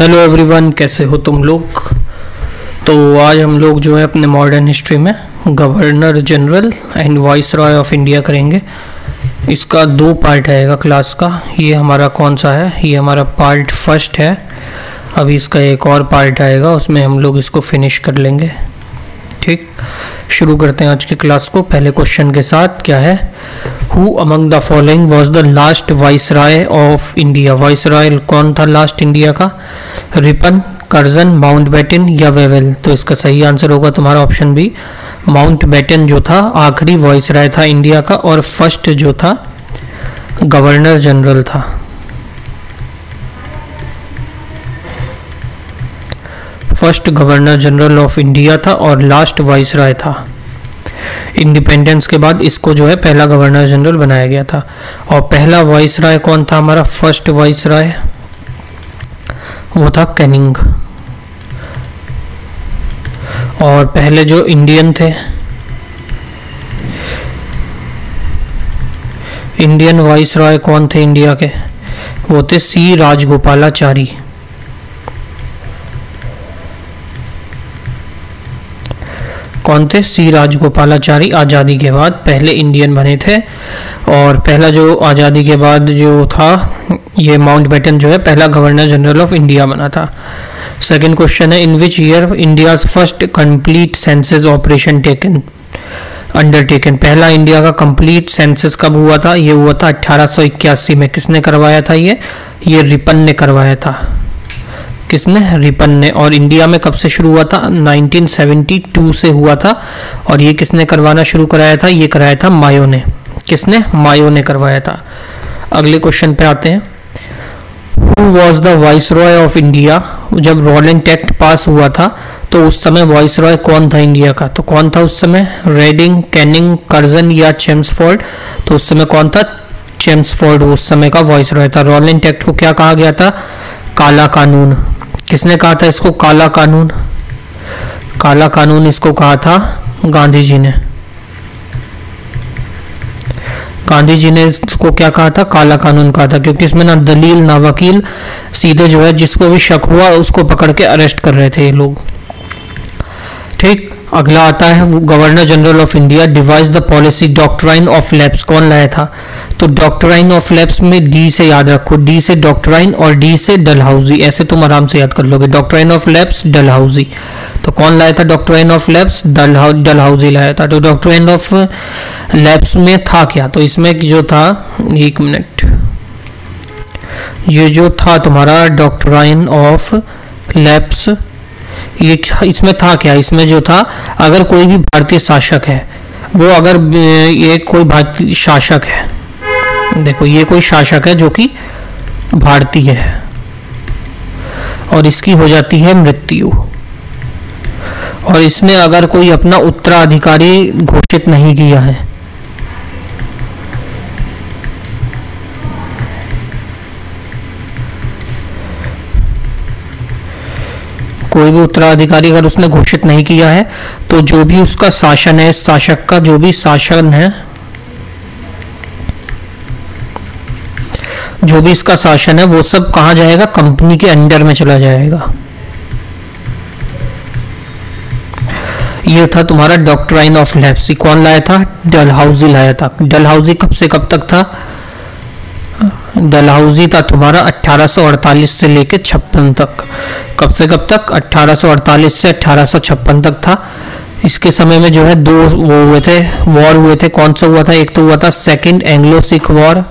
Hello everyone, कैसे हो तुम लोग। तो आज हम लोग जो है अपने मॉडर्न हिस्ट्री में governor general and vice Roy of India करेंगे। इसका 2 पार्ट आएगा क्लास का। ये हमारा कौन सा है, ये हमारा पार्ट फर्स्ट है। अभी इसका एक और पार्ट आएगा, उसमें हम लोग इसको फिनिश कर लेंगे। ठीक, शुरू करते हैं आज की क्लास को पहले क्वेश्चन के साथ। क्या है, who among the following was the last vice Roy of India. Vice Roy कौन था लास्ट इंडिया का, रिपन, कर्जन, माउंटबेटन या वेवेल। तो इसका सही आंसर होगा तुम्हारा ऑप्शन बी, माउंटबेटन जो था आखिरी वाइस रॉय था इंडिया का, और फर्स्ट जो था गवर्नर जनरल था। First governor general of India था और लास्ट वाइस रॉय था। इंडिपेंडेंस के बाद इसको जो है पहला गवर्नर जनरल बनाया गया था। और पहला वाइस रॉय कौन था हमारा, फर्स्ट वाइस रॉय वो था कैनिंग। और पहले जो इंडियन थे, इंडियन वाइस रॉय कौन थे इंडिया के, वो थे सी राजगोपालाचारी। कौन थे, सी राजगोपालाचारी। आज़ादी के बाद पहले इंडियन बने थे। और पहला जो आज़ादी के बाद जो था ये माउंटबेटन जो है पहला गवर्नर जनरल ऑफ इंडिया बना था। सेकंड क्वेश्चन है, in which year India's first complete census operation taken undertaken. पहला इंडिया का कंप्लीट सेंसस कब हुआ था, ये हुआ था 1881 में। किसने करवाया था ये रिपन ने करवाया था। किसने, रिपन ने। और इंडिया में कब से शुरू हुआ था, 1972 से हुआ था। और ये किसने करवाना शुरू कराया था, ये कराया था मायो ने। किसने, मायो ने करवाया था। अगले क्वेश्चन पे आते हैं, who was the vice Roy of India. जब रोलिंग एक्ट पास हुआ था तो उस समय वाइस रॉय कौन था इंडिया का, तो कौन था उस समय, रेडिंग, कैनिंग, कर्जन या चेम्सफोर्ड। तो उस समय कौन था, चेम्सफोर्ड उस समय का वाइस रॉय था। रोलिंग एक्ट को क्या कहा गया था, काला कानून। किसने कहा था इसको, काला कानून। काला कानून इसको कहा था गांधी जी ने। गांधी जी ने इसको क्या कहा था, काला कानून कहा था, क्योंकि इसमें ना दलील ना वकील, सीधे जो है जिसको भी शक हुआ उसको पकड़ के अरेस्ट कर रहे थे ये लोग। ठीक, अगला आता है governor general of India device the policy doctrine of lapse. कौन लाया था, तो डॉक्ट्राइन ऑफ लैप्स में डी से याद रखो, डी से डॉक्ट्राइन और डी से डलहाउजी, ऐसे तुम आराम से याद कर लोगे। Doctrine of lapse, Dalhousie. तो कौन लाया था डॉक्ट्राइन ऑफ लैप्स, डलहाउजी लाया था। तो डॉक्ट्राइन ऑफ लैप्स में था क्या, तो इसमें जो था, एक मिनट, ये जो था तुम्हारा डॉक्ट्राइन ऑफ लैप्स, ये इसमें था क्या, इसमें जो था, अगर कोई भी भारतीय शासक है, वो अगर ये कोई भारतीय शासक है, देखो ये कोई शासक है जो कि भारतीय है और इसकी हो जाती है मृत्यु, और इसने अगर कोई अपना उत्तराधिकारी घोषित नहीं किया है, कोई भी उत्तराधिकारी अगर उसने घोषित नहीं किया है, तो जो भी उसका शासन है, शासक का जो भी शासन है, जो भी इसका शासन है, वो सब कहाँ जाएगा, कंपनी के अंडर में चला जाएगा। ये था तुम्हारा डॉक्ट्राइन ऑफ लैप्स। कौन लाया था, डलहाउजी लाया था। डलहाउजी कब से कब तक था, डलहाउजी था तुम्हारा 1848 से लेके 56 तक। कब से कब तक, 1848 से 1856 तक था। इसके समय में जो है 2 वो हुए थे, वॉर हुए थे। कौन सा हुआ था, एक तो हुआ था second Anglo Sikh war.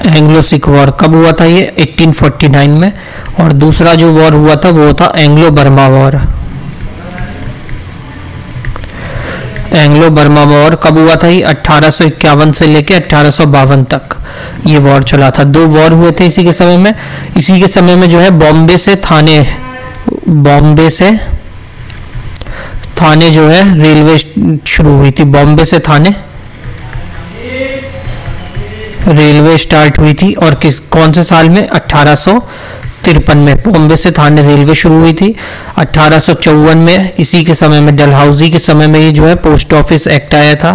Anglo Sikh war कब हुआ था, ये 1849 में। और दूसरा जो वॉर हुआ था वो था Anglo Burma war. Anglo Burma war कब हुआ था, ये 1851 से लेके 1852 तक ये वॉर चला था। 2 वॉर हुए थे इसी के समय में। इसी के समय में जो है बॉम्बे से थाने जो है रेलवे शुरू हुई थी। बॉम्बे से थाने रेलवे स्टार्ट हुई थी। और कौन से साल में, 1853 में बॉम्बे से थाने रेलवे शुरू हुई थी। 1854 में इसी के समय में, डलहाउजी के समय में, ये जो है पोस्ट ऑफिस एक्ट आया था।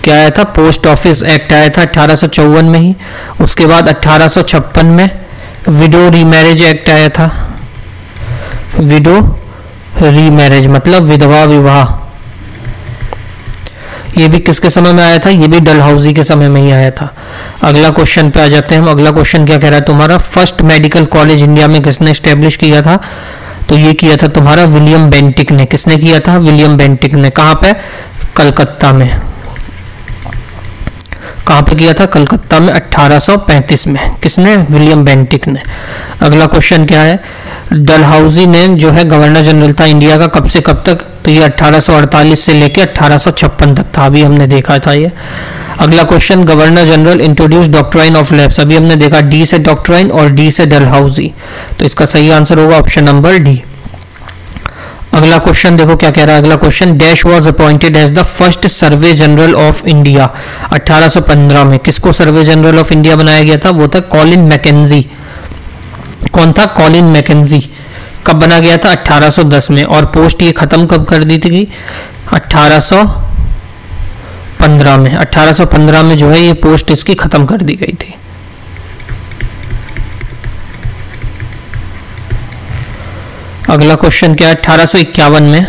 क्या आया था? पोस्ट ऑफिस एक्ट आया था 1854 में ही। उसके बाद 1856 में विडो रीमैरिज एक्ट आया था। विडो रीमैरिज मतलब विधवा विवाह। ये भी किसके समय में आया था? ये भी डलहौजी के समय में ही आया था। अगला क्वेश्चन पे आ जाते हैं हम। अगला क्वेश्चन क्या कह रहा है तुम्हारा? फर्स्ट मेडिकल कॉलेज इंडिया में किसने एस्टेब्लिश किया था? तो ये किया था तुम्हारा विलियम बेंटिक ने। किसने किया था? विलियम बेंटिक ने। कहाँ पे? कलकत्ता में। कहाँ पे किया था? कलकत्ता में 1835 में। किसने? विलियम बेंटिक ने। अगला क्वेश्चन क्या है? डलहौजी ने जो है गवर्नर जनरल था इंडिया का कब से कब तक? तो ये 1848 से लेके 1856 तक था। अभी हमने देखा था ये। अगला question, governor general introduce doctrine of lapse. अभी हमने देखा डी से डॉक्ट्राइन और डी से डलहौजी, तो इसका सही आंसर होगा ऑप्शन नंबर डी। अगला क्वेश्चन देखो क्या कह रहा है। अगला question, dash was appointed as the first survey general of India. 1815 में किसको सर्वे जनरल ऑफ इंडिया बनाया गया था? वो था कॉलिन मैकेंजी। कौन था? Colin McKenzie. कब बना गया था? 1810 में। और पोस्ट ये खत्म कब कर दी थी? 1815 में। 1815 में जो है ये पोस्ट इसकी खत्म कर दी गई थी। अगला क्वेश्चन क्या है? 1851 में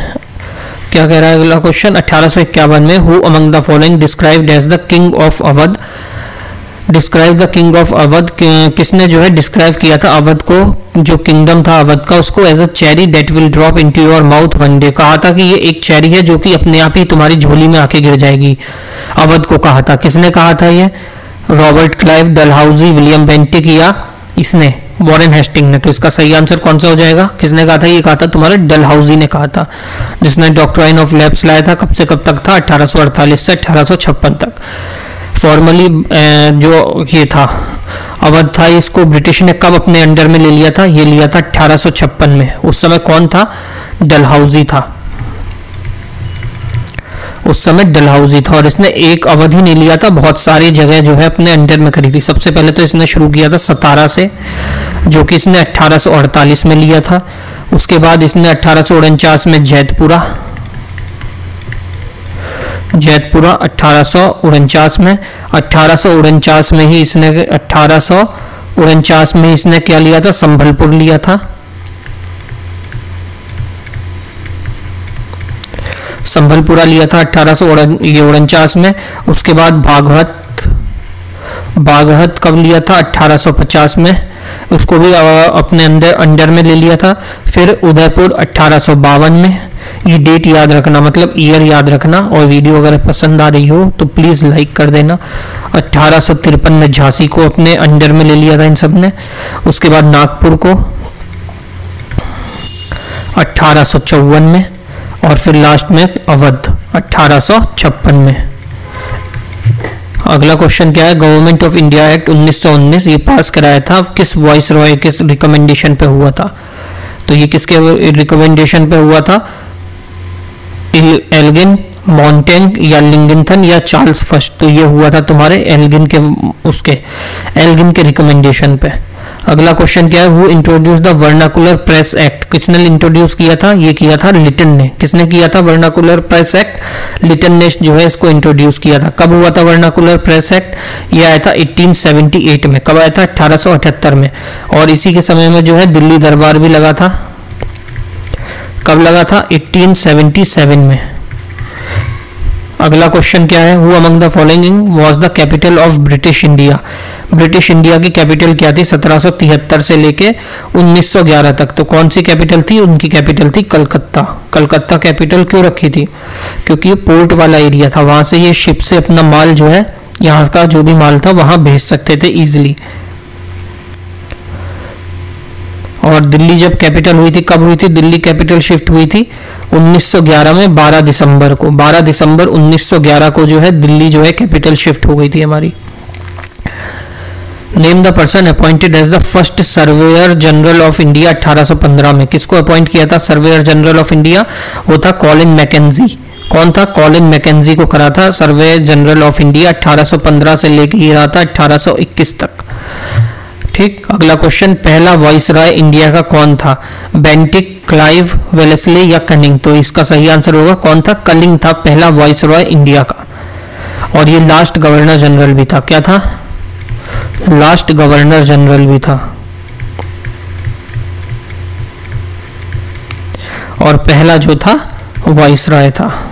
क्या कह रहा है अगला क्वेश्चन? 1851 में who among the following described as the king of Awadh. Describe the king of Awadh, किसने जो है डिस्क्राइब किया था अवध को, जो किंगडम था अवध का, उसको as a cherry that will drop into your mouth one day. कहा था कि ये एक चेरी है जो कि अपने आप ही तुम्हारी झोली में आके गिर जाएगी। अवध को कहा था। किसने कहा था ये? Robert Clive, Dalhousie, William Bentinck या इसने वॉरेन हेस्टिंग ने। तो इसका सही आंसर कौन सा हो जाएगा? किसने कहा था? ये कहा था तुम्हारे डलहौजी ने कहा था, जिसने डॉक्ट्राइन ऑफ लैप्स लाया था। कब से कब तक था? 1848 से 1856 तक। फॉर्मली जो ये था अवध था, इसको ब्रिटिश ने कब अपने अंडर में ले लिया था? ये लिया था 1856 में। उस समय कौन था? डलहौजी था। उस समय डलहौजी था। और इसने एक अवध ही नहीं लिया था, बहुत सारी जगह जो है अपने अंडर में करी थी। सबसे पहले तो इसने शुरू किया था सतारा से, जो कि इसने 1848 में लिया था। उसके बाद इसने 1849 में जैतपुरा 1849 में। 1849 में ही इसने 1849 में इसने क्या लिया था? संभलपुर लिया था। संभलपुरा लिया था 1849 में। उसके बाद बागहत कब लिया था? 1850 में। उसको भी अपने अंडर में ले लिया था। फिर उदयपुर 1852 में। ये डेट याद रखना, मतलब ईयर याद रखना। और वीडियो अगर पसंद आ रही हो तो प्लीज़ लाइक कर देना। 1853 में झांसी को अपने अंडर में ले लिया था इन सब ने। उसके बाद नागपुर को 1854 में। और फिर लास्ट में अवध 1856 में। अगला क्वेश्चन क्या है? गवर्नमेंट ऑफ इंडिया एक्ट 1919 ये पास कराया था किस वॉइस रॉय, किस रिकमेंडेशन पे हुआ था? तो ये किसके रिकमेंडेशन पे हुआ था? एल्गिन, मॉन्टेग या लिंगथन या चार्ल्स फर्स्ट। तो ये हुआ था तुम्हारे एल्गिन के रिकमेंडेशन पे। अगला क्वेश्चन क्या है? Who introduce the vernacular press act. किसने इंट्रोड्यूस किया था? ये किया था लिटन ने। किसने किया था वर्नाकुलर प्रेस एक्ट? लिटन ने जो है इसको इंट्रोड्यूस किया था। कब हुआ था वर्नाकुलर प्रेस एक्ट? ये आया था 1878 में। कब आया था? 1878 में। और इसी के समय में जो है दिल्ली दरबार भी लगा था। कब लगा था? 1877 में। अगला क्वेश्चन क्या है? Who among the following was the capital of British India. British India की कैपिटल क्या थी? 1773 से लेके 1911 तक। तो कौन सी कैपिटल थी? उनकी कैपिटल थी कलकत्ता। कलकत्ता कैपिटल क्यों रखी थी? क्योंकि ये पोर्ट वाला एरिया था, वहां से ये शिप से अपना माल जो है, यहाँ का जो भी माल था वहां भेज सकते थे इजिली। और दिल्ली जब कैपिटल हुई थी, कब हुई थी दिल्ली कैपिटल शिफ्ट हुई थी? 1911 में 12 दिसंबर को। 12 दिसंबर 1911 को जो है दिल्ली जो है कैपिटल शिफ्ट हो गई थी हमारी। Name the person appointed as the first surveyor general of India 1815 में। किसको अपॉइंट किया था सर्वेयर जनरल ऑफ इंडिया? वो था कॉलिन मैकेंजी। कौन था? कॉलिन मैकेंजी को करा था सर्वेयर जनरल ऑफ इंडिया 1815 से लेके ही रहा था 1821 तक। ठीक। अगला क्वेश्चन, पहला वाइसरॉय इंडिया का कौन था? बेंटिक, क्लाइव, वेलेस्ली या कनिंग? तो इसका सही आंसर होगा कौन था? कनिंग था पहला वाइसरॉय इंडिया का। और ये लास्ट गवर्नर जनरल भी था। क्या था? लास्ट गवर्नर जनरल भी था और पहला जो था वाइसराय था।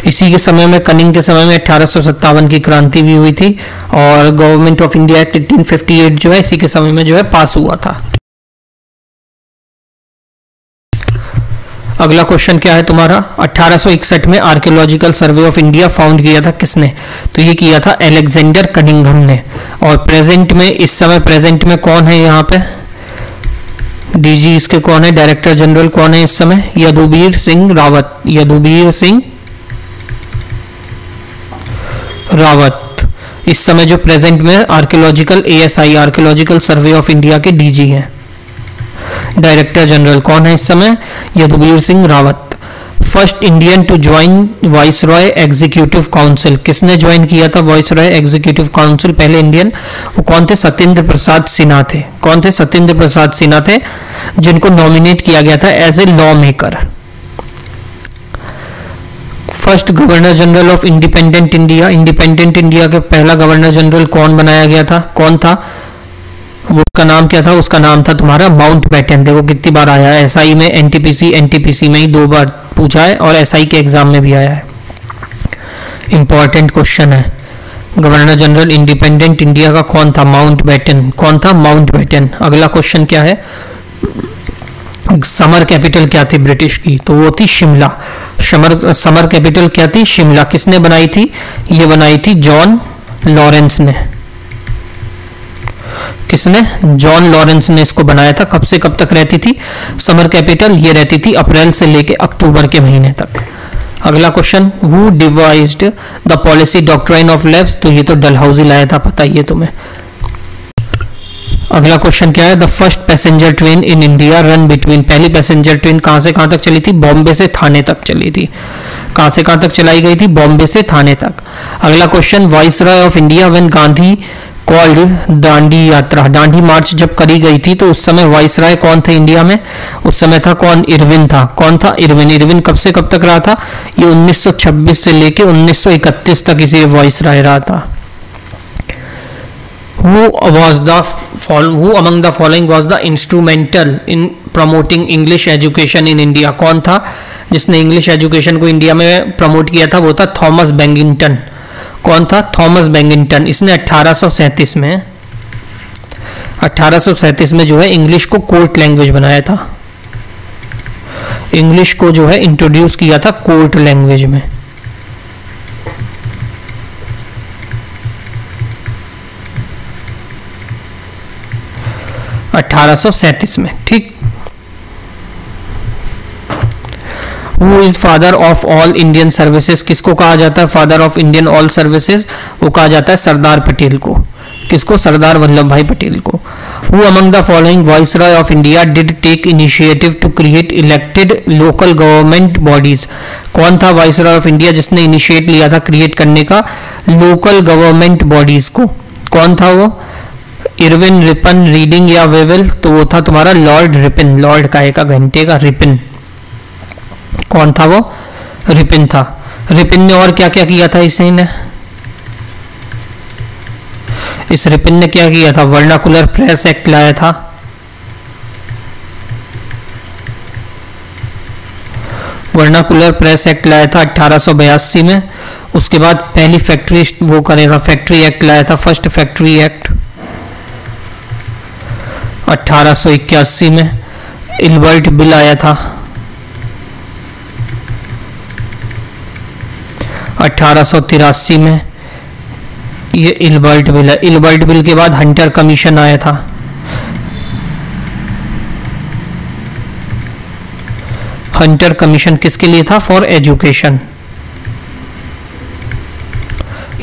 इसी के समय में, कनिंग के समय में 1857 की क्रांति भी हुई थी और गवर्नमेंट ऑफ इंडिया एक्ट 1858 जो है इसी के समय में जो है पास हुआ था। अगला क्वेश्चन क्या है तुम्हारा? 1861 में archaeological survey of India found किया था किसने? तो ये किया था अलेक्जेंडर कनिंघम ने। और प्रेजेंट में, इस समय प्रेजेंट में कौन है यहाँ पे? डीजी इसके कौन है? डायरेक्टर जनरल कौन है इस समय? यदुवीर सिंह रावत। यदुवीर सिंह रावत इस समय जो प्रेजेंट में archaeological ASI archaeological survey of India के डीजी हैं। डायरेक्टर जनरल कौन है इस समय? Yaduvir Singh Rawat. First Indian to join viceroy executive council, किसने ज्वाइन किया था वाइसरॉय एग्जीक्यूटिव काउंसिल? पहले इंडियन, वो कौन थे? सत्येंद्र प्रसाद सिन्हा थे। कौन थे? सत्येंद्र प्रसाद सिन्हा थे, जिनको नॉमिनेट किया गया था as a law maker. First governor general of independent India, independent India के पहला गवर्नर जनरल कौन बनाया गया था? कौन था वो? उसका नाम क्या था? उसका नाम था तुम्हारा माउंटबेटन। देखो कितनी बार आया है, SI में, NTPC में ही 2 बार पूछा है और SI के एग्जाम में भी आया है। इंपॉर्टेंट क्वेश्चन है। गवर्नर जनरल इंडिपेंडेंट इंडिया का कौन था? माउंटबेटन। कौन था? माउंटबेटन। अगला क्वेश्चन क्या है? समर कैपिटल क्या थी ब्रिटिश की? तो वो थी शिमला। समर कैपिटल क्या थी? शिमला। किसने बनाई थी? ये बनाई थी जॉन लॉरेंस ने। किसने? जॉन लॉरेंस ने इसको बनाया था। कब से कब तक रहती थी समर कैपिटल? ये रहती थी अप्रैल से लेके अक्टूबर के महीने तक। अगला question, who devised the policy doctrine of labs? तो ये तो डलहौजी लाया था, पता ही है तुम्हें। अगला क्वेश्चन क्या है? The first passenger train in India run between, पहली पैसेंजर ट्रेन कहां से कहां तक चली थी? बॉम्बे से थाने तक चली थी। कहां से कहां तक चलाई गई थी? बॉम्बे से थाने तक। अगला question, viceroy of India when Gandhi called Dandi यात्रा, दांडी मार्च जब करी गई थी तो उस समय वाइसरॉय कौन थे इंडिया में? उस समय था कौन? इरविन था। कौन था? इरविन। इरविन कब से कब तक रहा था? ये 1926 से लेके 1931 तक इसे वाइसरॉय रहा था। Who among the following was the instrumental in promoting English education in India? कौन था जिसने इंग्लिश एजुकेशन को इंडिया में प्रमोट किया था? वो था थॉमस बेंगिंगटन। कौन था? थॉमस बेंगिंगटन। इसने 1837 में जो है इंग्लिश को कोर्ट लैंग्वेज बनाया था। इंग्लिश को जो है इंट्रोड्यूस किया था कोर्ट लैंग्वेज में। में, ठीक। Who is father of all Indian services? किसको कहा जाता है father of Indian all services? वो कहा जाता है सरदार पटेल को। किसको? सरदार वल्लभ भाई पटेल को। Who among the following Viceroy of India did take initiative to create elected local government bodies? कौन था वाइसरॉय ऑफ इंडिया जिसने इनिशिएट लिया था क्रिएट करने का लोकल गवर्नमेंट बॉडीज को? कौन था वो? इरविन, रिपन, रीडिंग या वेवेल? तो वो था तुम्हारा लॉर्ड रिपिन। लॉर्ड का एक घंटे का रिपिन। कौन था वो? रिपिन था। रिपिन ने और क्या क्या किया था? इस रिपिन ने क्या किया था? वर्नाकुलर प्रेस एक्ट लाया था। वर्नाकुलर प्रेस एक्ट लाया था 1882 में। उसके बाद पहली फैक्ट्री वो करेगा, फैक्ट्री एक्ट लाया था, फर्स्ट फैक्ट्री एक्ट 1881 में। इल्बर्ट बिल आया था 1883 में। ये इल्बर्ट बिल है। इल्बर्ट बिल के बाद हंटर कमीशन आया था। हंटर कमीशन किसके लिए था? For education.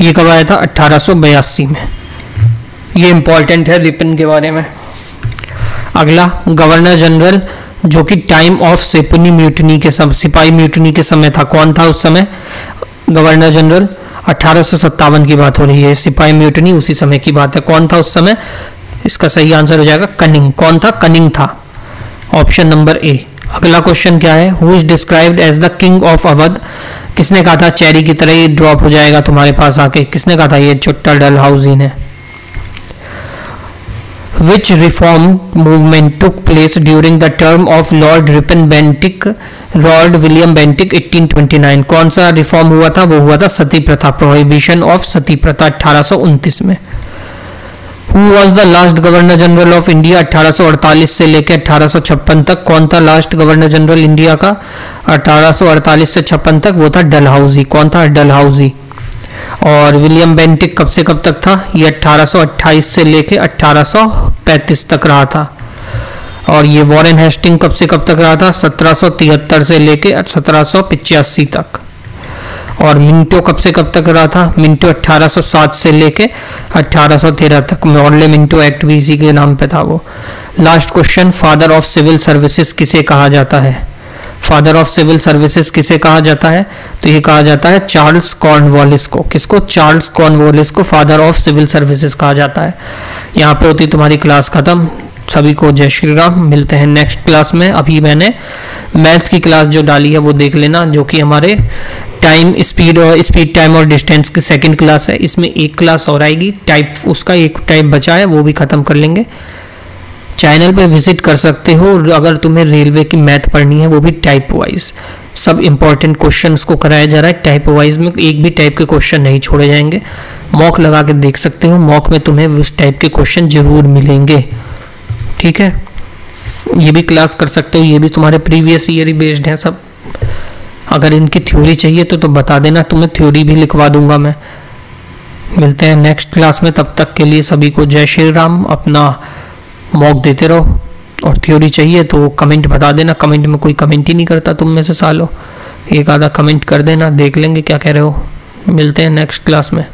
ये कब आया था? 1882 में। ये इंपॉर्टेंट है रिपिन के बारे में। अगला, गवर्नर जनरल जो कि टाइम ऑफ सिपाही म्यूटनी के सिपाही म्यूटनी के समय था। कौन था उस समय गवर्नर जनरल? 1857 की बात हो रही है। सिपाही म्यूटनी उसी समय की बात है। कौन था उस समय? इसका सही आंसर हो जाएगा कनिंग। कौन था? कनिंग था। ऑप्शन नंबर ए अगला क्वेश्चन क्या है, who is described as the king of Awadh. किसने कहा था चेरी की तरह ही ड्रॉप हो जाएगा तुम्हारे पास आके, किसने कहा था, ये चुट्टा डलहौजी ने। Which reform movement took place during the term of Lord William Bentinck 1829। कौन सा रिफॉर्म हुआ था, वो हुआ था सती प्रथा, प्रोहिबिशन ऑफ सती प्रथा 1829 में। Who was the last governor general of India 1848 से लेकर 1856 तक। कौन था लास्ट गवर्नर जनरल इंडिया का 1848 से 56 तक, वो था डलहौजी। कौन था, डलहौजी। और विलियम बेंटिक कब से कब तक था, ये 1828 से लेके 1835 तक रहा था। और ये वॉरेन हेस्टिंग कब से कब तक रहा था, 1773 से लेके 1785 तक। और मिंटो कब से कब तक रहा था, मिंटो 1807 से लेके 1813 तक। मॉडले मिंटो एक्ट भी इसी के नाम पे था वो। Last question, father of civil services किसे कहा जाता है। फादर ऑफ सिविल सर्विसेज किसे कहा जाता है, तो ये कहा जाता है चार्ल्स कॉर्नवालिस को। किसको, चार्ल्स कॉर्नवालिस को फादर ऑफ सिविल सर्विसेज कहा जाता है। यहाँ पे होती तुम्हारी क्लास खत्म। सभी को जय श्री राम, मिलते हैं नेक्स्ट क्लास में। अभी मैंने मैथ की क्लास जो डाली है वो देख लेना, जो कि हमारे टाइम स्पीड टाइम और डिस्टेंस की सेकंड क्लास है। इसमें एक क्लास और आएगी, टाइप उसका एक टाइप बचा है, वो भी खत्म कर लेंगे। चैनल पे विजिट कर सकते हो अगर तुम्हें रेलवे की मैथ पढ़नी है, वो भी टाइप वाइज। सब इंपॉर्टेंट क्वेश्चंस को कराया जा रहा है टाइप वाइज में, एक भी टाइप के क्वेश्चन नहीं छोड़े जाएंगे। मॉक लगा के देख सकते हो, मॉक में तुम्हें उस टाइप के क्वेश्चन जरूर मिलेंगे। ठीक है, ये भी क्लास कर सकते हो, ये भी तुम्हारे प्रीवियस ईयर ही बेस्ड हैं सब। अगर इनकी थ्योरी चाहिए तो बता देना, तुम्हें थ्योरी भी लिखवा दूंगा मैं। मिलते हैं नेक्स्ट क्लास में, तब तक के लिए सभी को जय श्री राम। अपना मॉक देते रहो, और थ्योरी चाहिए तो कमेंट बता देना। कमेंट में कोई कमेंट ही नहीं करता तुम में से सालों, एक आधा कमेंट कर देना, देख लेंगे क्या कह रहे हो। मिलते हैं नेक्स्ट क्लास में।